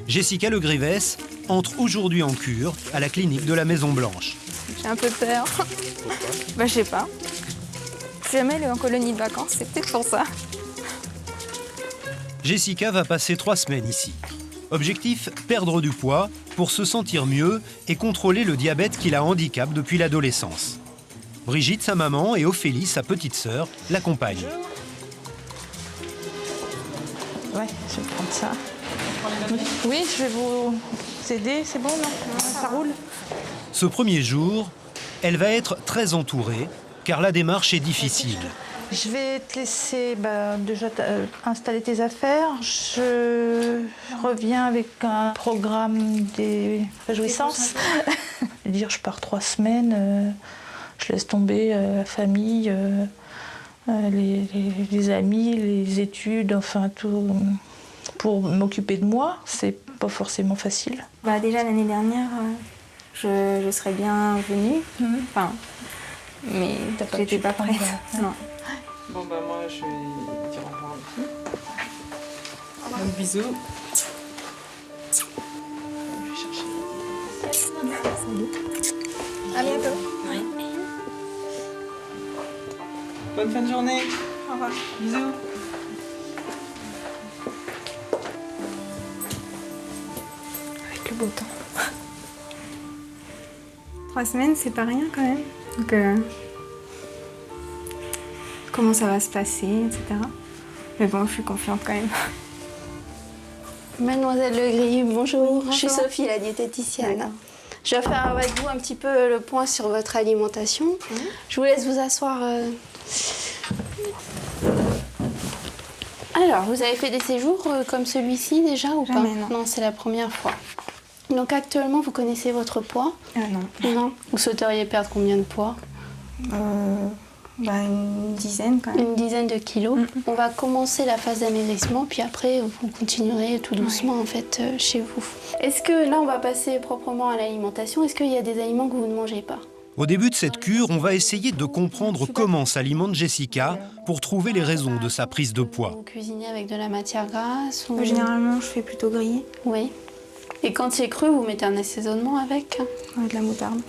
Jessica Le Grives entre aujourd'hui en cure à la clinique de la Maison Blanche. J'ai un peu peur. Bah, je sais pas. Je suis jamais allée en colonie de vacances, c'est peut-être pour ça. Jessica va passer 3 semaines ici. Objectif, perdre du poids pour se sentir mieux et contrôler le diabète qui la handicape depuis l'adolescence. Brigitte, sa maman, et Ophélie, sa petite sœur, l'accompagnent. Ouais, je vais prendre ça. Oui, je vais vous aider, c'est bon, non? Ça roule? Ce premier jour, elle va être très entourée, car la démarche est difficile. Je vais te laisser déjà installer tes affaires. Je reviens avec un programme des réjouissances. Dire, je pars 3 semaines, je laisse tomber la famille, les amis, les études, enfin tout, pour m'occuper de moi. C'est pas forcément facile. Bah, déjà l'année dernière, je serais bien venue. Enfin, mais j'étais pas prête. Non. Bon bah moi je vais dire au revoir aussi. Donc bisous. Je vais chercher. À bientôt. Oui. Bonne fin de journée. Au revoir. Bisous. Avec le beau temps. 3 semaines, c'est pas rien quand même. Donc, comment ça va se passer, etc. Mais bon, je suis confiante quand même. Mademoiselle Legris, bonjour. Bonjour. Je suis Sophie, la diététicienne. Je vais faire avec vous un petit peu le point sur votre alimentation. Je vous laisse vous asseoir. Alors, vous avez fait des séjours comme celui-ci déjà ou Jamais, pas? non. Non, c'est la première fois. Donc actuellement, vous connaissez votre poids? Non. Non. Vous souhaiteriez perdre combien de poids? Une dizaine quand même. Une dizaine de kilos. On va commencer la phase d'amaigrissement, puis après vous continuerez tout doucement en fait chez vous. Est-ce que là on va passer proprement à l'alimentation? Est-ce qu'il y a des aliments que vous ne mangez pas? Au début de cette cure, on va essayer de comprendre comment s'alimente Jessica pour trouver les raisons de sa prise de poids. Vous cuisinez avec de la matière grasse ou... Généralement, je fais plutôt griller. Oui. Et quand c'est cru, vous mettez un assaisonnement avec? Avec de la moutarde.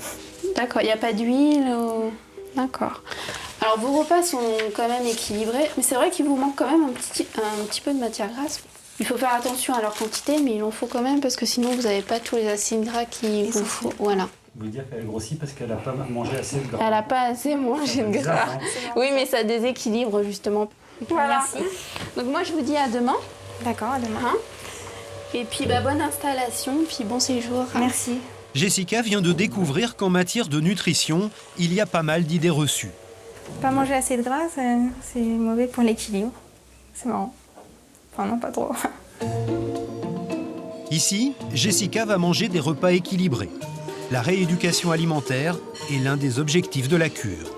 D'accord, il n'y a pas d'huile ou... D'accord. Alors vos repas sont quand même équilibrés, mais c'est vrai qu'il vous manque quand même un petit peu de matière grasse. Il faut faire attention à leur quantité, mais il en faut quand même parce que sinon vous n'avez pas tous les acides gras qu'il vous faut. Voilà. Vous voulez dire qu'elle grossit parce qu'elle n'a pas mangé assez de gras? Elle n'a pas assez mangé de gras. Oui, mais ça déséquilibre justement. Voilà. Merci. Donc moi je vous dis à demain. D'accord, à demain. Et puis bonne installation, puis bon séjour. Merci. Jessica vient de découvrir qu'en matière de nutrition, il y a pas mal d'idées reçues. Pas manger assez de gras, c'est mauvais pour l'équilibre. C'est marrant. Enfin non, pas trop. Ici, Jessica va manger des repas équilibrés. La rééducation alimentaire est l'un des objectifs de la cure.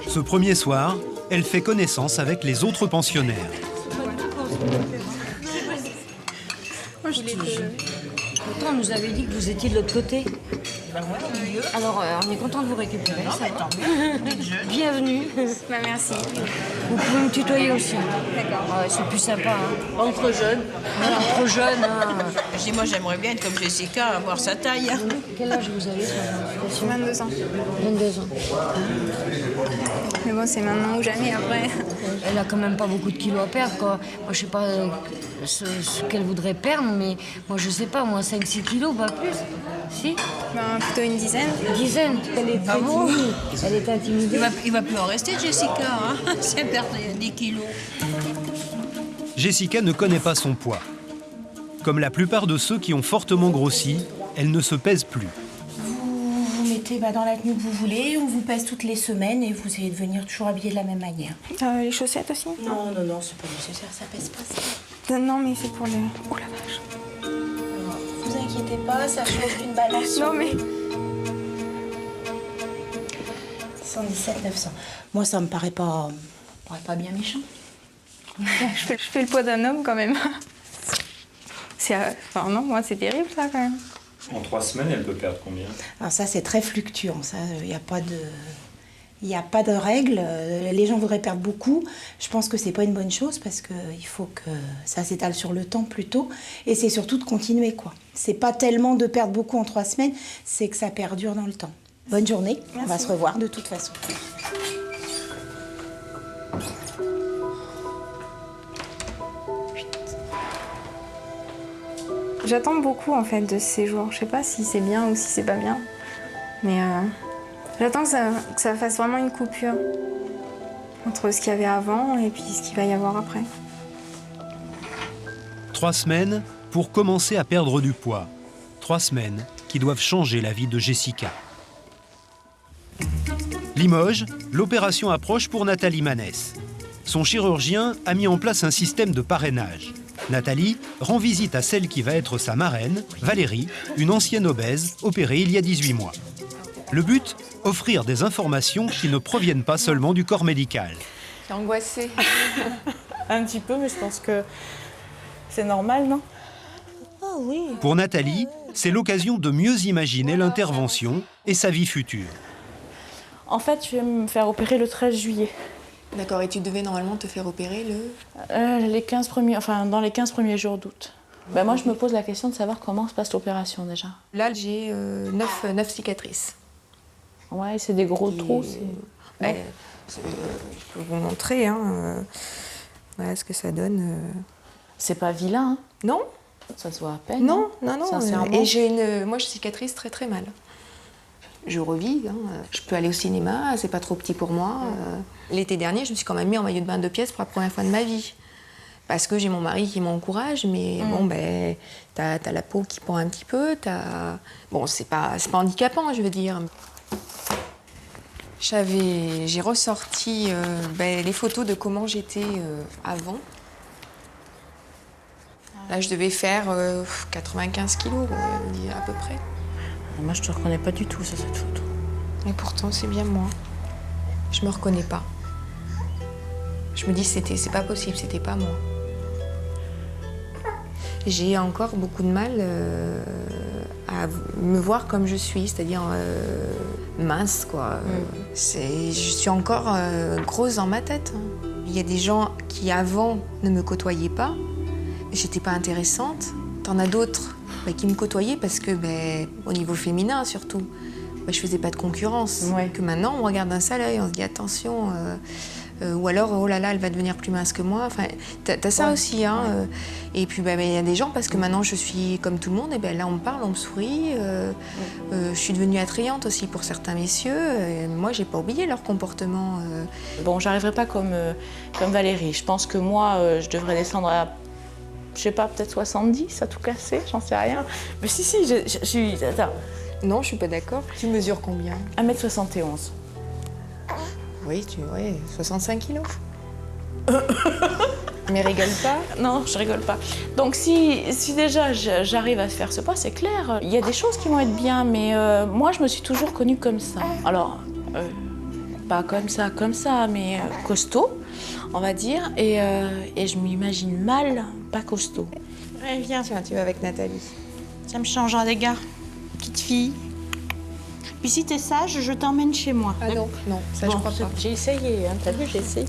Ce premier soir, elle fait connaissance avec les autres pensionnaires. Pourtant, on nous avait dit que vous étiez de l'autre côté. Alors, on est content de vous récupérer. Bienvenue. Merci. Vous pouvez me tutoyer aussi. D'accord. C'est plus sympa. Hein. Entre jeunes. Voilà, entre jeunes. Hein. Je dis, moi, j'aimerais bien être comme Jessica, avoir sa taille. Quel âge vous avez sur 22 ans. 22 ans. Mais bon, c'est maintenant ou jamais après. Elle a quand même pas beaucoup de kilos à perdre, quoi. Moi, je sais pas ce qu'elle voudrait perdre, mais moi, je sais pas, moi, 5-6 kilos, pas plus. Si? Plutôt une dizaine. Une dizaine. Elle est très timide. Elle est intimidée. Il va plus en rester, Jessica, hein. C'est perdre des kilos. Jessica ne connaît pas son poids. Comme la plupart de ceux qui ont fortement grossi, elle ne se pèse plus. Vous mettez dans la tenue que vous voulez, on vous pèse toutes les semaines et vous allez venir toujours habillé de la même manière. Les chaussettes aussi? Non, c'est pas nécessaire, ça pèse pas ça. Non, mais c'est pour les... Oh la vache. Vous inquiétez pas, ça change d'une balance. Non, mais... 117 900. Moi, ça me paraît pas bien méchant. je fais le poids d'un homme quand même. Enfin non, moi c'est terrible ça quand même. En 3 semaines, elle peut perdre combien? Alors ça, c'est très fluctuant. Ça, il n'y a pas de règle. Les gens voudraient perdre beaucoup. Je pense que c'est pas une bonne chose parce qu'il faut que ça s'étale sur le temps plutôt. Et c'est surtout de continuer, quoi. C'est pas tellement de perdre beaucoup en 3 semaines, c'est que ça perdure dans le temps. Bonne journée. Merci. On va se revoir de toute façon. J'attends beaucoup en fait de ce séjour. Je sais pas si c'est bien ou si c'est pas bien. Mais j'attends que ça fasse vraiment une coupure entre ce qu'il y avait avant et puis ce qu'il va y avoir après. 3 semaines pour commencer à perdre du poids. 3 semaines qui doivent changer la vie de Jessica. Limoges, l'opération approche pour Nathalie Manès. Son chirurgien a mis en place un système de parrainage. Nathalie rend visite à celle qui va être sa marraine, Valérie, une ancienne obèse opérée il y a 18 mois. Le but, offrir des informations qui ne proviennent pas seulement du corps médical. T'es angoissée. Un petit peu, mais je pense que c'est normal, non? Ah oui. Pour Nathalie, c'est l'occasion de mieux imaginer l'intervention et sa vie future. En fait, je vais me faire opérer le 13 juillet. D'accord, et tu devais normalement te faire opérer les 15 premiers, dans les 15 premiers jours d'août. Moi, je me pose la question de savoir comment se passe l'opération déjà. Là, j'ai 9 cicatrices. Ouais, c'est des gros trous. Je peux vous montrer voilà ce que ça donne. C'est pas vilain, hein? Non. Ça se voit à peine. Non. Sincèrement. Et j'ai une cicatrice très très mal. Je revis, je peux aller au cinéma, c'est pas trop petit pour moi. L'été dernier, je me suis quand même mis en maillot de bain 2 pièces pour la première fois de ma vie. Parce que j'ai mon mari qui m'encourage, mais t'as la peau qui pend un petit peu, Bon, c'est pas handicapant, je veux dire. J'ai ressorti les photos de comment j'étais avant. Là, je devais faire 95 kilos, à peu près. Moi, je te reconnais pas du tout sur cette photo. Et pourtant, c'est bien moi. Je me reconnais pas. Je me dis c'est pas possible, c'était pas moi. J'ai encore beaucoup de mal à me voir comme je suis, c'est-à-dire mince, quoi. Je suis encore grosse dans ma tête. Il y a des gens qui, avant, ne me côtoyaient pas. J'étais pas intéressante. T'en as d'autres qui me côtoyaient parce que, au niveau féminin surtout, je faisais pas de concurrence. Que maintenant, on regarde d'un seul œil, on se dit attention. Ou alors, oh là là, elle va devenir plus mince que moi. Enfin, t'as ça aussi, hein. Et puis, il y a des gens, parce que maintenant, je suis comme tout le monde, et là, on me parle, on me sourit. Je suis devenue attrayante aussi pour certains messieurs. Et moi, j'ai pas oublié leur comportement. Bon, j'arriverai pas comme Valérie. Je pense que moi, je devrais descendre à, je sais pas, peut-être 70, à tout casser, j'en sais rien. Mais si, je suis... Attends. Non, je suis pas d'accord. Tu mesures combien? 1m71. Oui, 65 kilos. Mais rigole pas? Non, je rigole pas. Donc si déjà j'arrive à faire ce poids, c'est clair. Il y a des choses qui vont être bien, mais moi je me suis toujours connue comme ça. Alors, pas comme ça, mais costaud, on va dire. Et je m'imagine mal pas costaud. Allez, viens, tu vas avec Nathalie. Ça me changera des gars. Petite fille. Puis si t'es sage, je t'emmène chez moi. Ah non, ça je crois pas. J'ai essayé, t'as vu, j'ai essayé.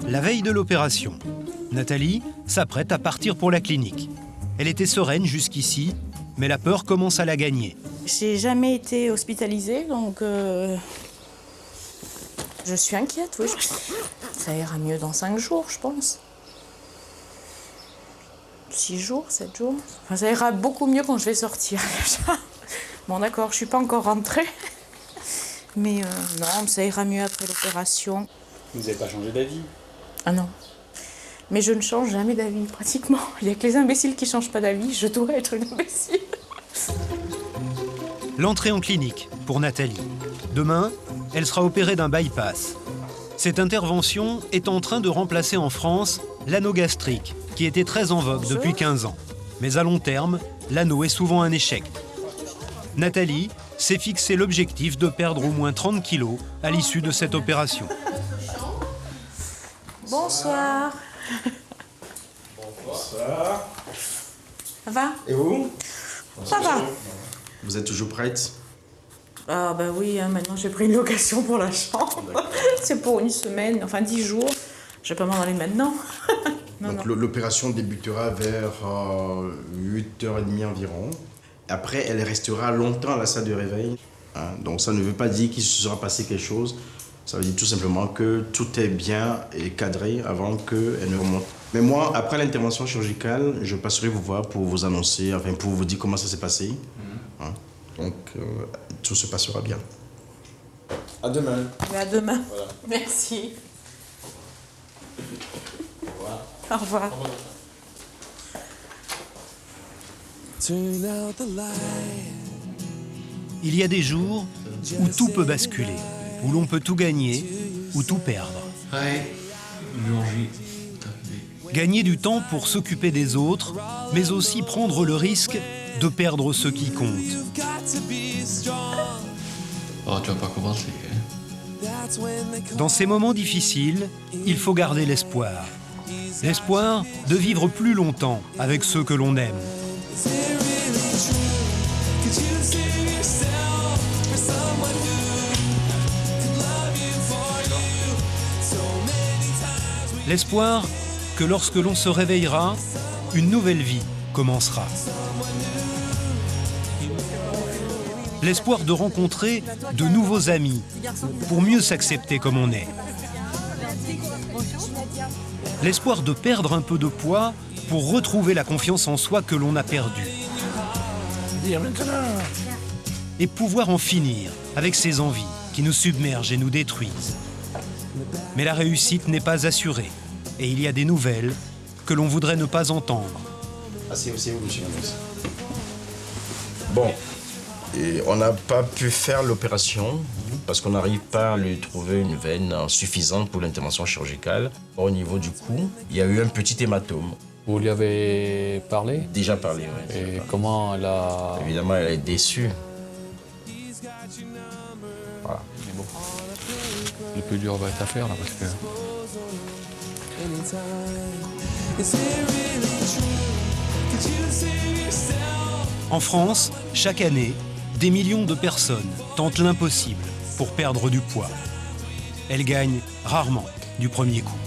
La veille de l'opération, Nathalie s'apprête à partir pour la clinique. Elle était sereine jusqu'ici, mais la peur commence à la gagner. J'ai jamais été hospitalisée, donc je suis inquiète, oui. Ça ira mieux dans 5 jours, je pense. 6 jours, 7 jours. Enfin, ça ira beaucoup mieux quand je vais sortir. Bon, d'accord, je suis pas encore rentrée. Mais non, ça ira mieux après l'opération. Vous n'avez pas changé d'avis? Ah non. Mais je ne change jamais d'avis, pratiquement. Il n'y a que les imbéciles qui ne changent pas d'avis. Je dois être une imbécile. L'entrée en clinique pour Nathalie. Demain, elle sera opérée d'un bypass. Cette intervention est en train de remplacer en France l'anneau gastrique, qui était très en vogue depuis 15 ans. Mais à long terme, l'anneau est souvent un échec. Nathalie s'est fixé l'objectif de perdre au moins 30 kilos à l'issue de cette opération. Bonsoir. Bonsoir. Ça va? Et vous? Ça va. Vous êtes toujours prête? Ah bah oui, maintenant j'ai pris une location pour la chambre. C'est pour une semaine, enfin 10 jours. Je vais pas m'en aller maintenant. Donc l'opération débutera vers 8h30 environ. Après, elle restera longtemps à la salle de réveil. Donc ça ne veut pas dire qu'il se sera passé quelque chose. Ça veut dire tout simplement que tout est bien et cadré avant qu'elle ne remonte. Mais moi, après l'intervention chirurgicale, je passerai vous voir pour vous annoncer, enfin pour vous dire comment ça s'est passé. Donc tout se passera bien. À demain. À demain. Voilà. Merci. Au revoir. Il y a des jours où tout peut basculer, où l'on peut tout gagner ou tout perdre. Gagner du temps pour s'occuper des autres, mais aussi prendre le risque de perdre ce qui compte. Oh, tu vas pas commencer. Dans ces moments difficiles, il faut garder l'espoir. L'espoir de vivre plus longtemps avec ceux que l'on aime. L'espoir que lorsque l'on se réveillera, une nouvelle vie commencera. L'espoir de rencontrer de nouveaux amis pour mieux s'accepter comme on est. L'espoir de perdre un peu de poids pour retrouver la confiance en soi que l'on a perdue. Et pouvoir en finir avec ces envies qui nous submergent et nous détruisent. Mais la réussite n'est pas assurée et il y a des nouvelles que l'on voudrait ne pas entendre. Asseyez-vous, monsieur. Bon, et on n'a pas pu faire l'opération parce qu'on n'arrive pas à lui trouver une veine suffisante pour l'intervention chirurgicale. Au niveau du cou, il y a eu un petit hématome. Vous lui avez parlé? Déjà parlé, oui. Et comment elle a... Évidemment, elle est déçue. Voilà. Mais bon. Le plus dur va être à faire là parce que. En France, chaque année, des millions de personnes tentent l'impossible pour perdre du poids. Elles gagnent rarement du premier coup.